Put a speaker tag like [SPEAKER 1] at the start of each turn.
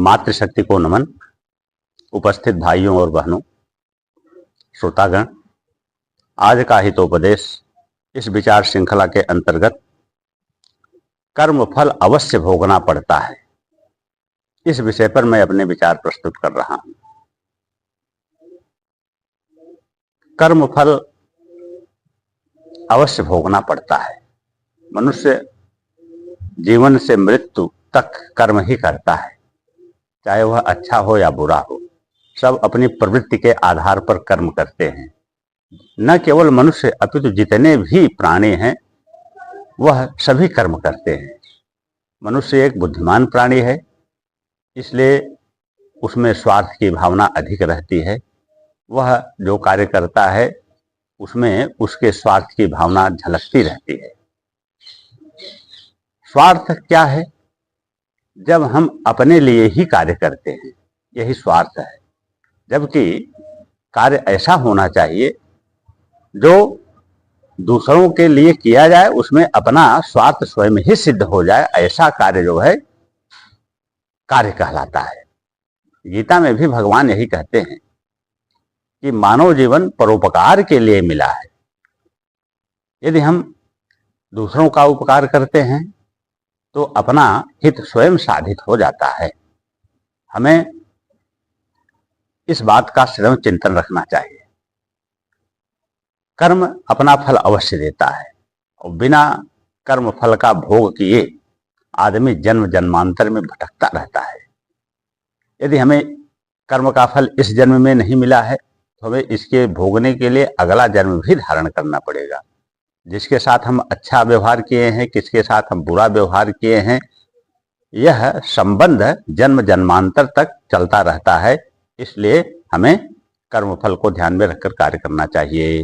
[SPEAKER 1] मातृशक्ति को नमन। उपस्थित भाइयों और बहनों, श्रोतागण, आज का हितोपदेश इस विचार श्रृंखला के अंतर्गत कर्म फल अवश्य भोगना पड़ता है, इस विषय पर मैं अपने विचार प्रस्तुत कर रहा हूं। कर्म फल अवश्य भोगना पड़ता है। मनुष्य जीवन से मृत्यु तक कर्म ही करता है, चाहे वह अच्छा हो या बुरा हो। सब अपनी प्रवृत्ति के आधार पर कर्म करते हैं। न केवल मनुष्य अपितु जितने भी प्राणी हैं वह सभी कर्म करते हैं। मनुष्य एक बुद्धिमान प्राणी है, इसलिए उसमें स्वार्थ की भावना अधिक रहती है। वह जो कार्य करता है उसमें उसके स्वार्थ की भावना झलकती रहती है। स्वार्थ क्या है? जब हम अपने लिए ही कार्य करते हैं, यही स्वार्थ है। जबकि कार्य ऐसा होना चाहिए जो दूसरों के लिए किया जाए, उसमें अपना स्वार्थ स्वयं ही सिद्ध हो जाए, ऐसा कार्य जो है कार्य कहलाता है। गीता में भी भगवान यही कहते हैं कि मानव जीवन परोपकार के लिए मिला है। यदि हम दूसरों का उपकार करते हैं तो अपना हित स्वयं साधित हो जाता है। हमें इस बात का सदैव चिंतन रखना चाहिए। कर्म अपना फल अवश्य देता है और बिना कर्म फल का भोग किए आदमी जन्म जन्मांतर में भटकता रहता है। यदि हमें कर्म का फल इस जन्म में नहीं मिला है तो हमें इसके भोगने के लिए अगला जन्म भी धारण करना पड़ेगा। जिसके साथ हम अच्छा व्यवहार किए हैं, किसके साथ हम बुरा व्यवहार किए हैं, यह संबंध जन्म जन्मांतर तक चलता रहता है। इसलिए हमें कर्मफल को ध्यान में रखकर कार्य करना चाहिए।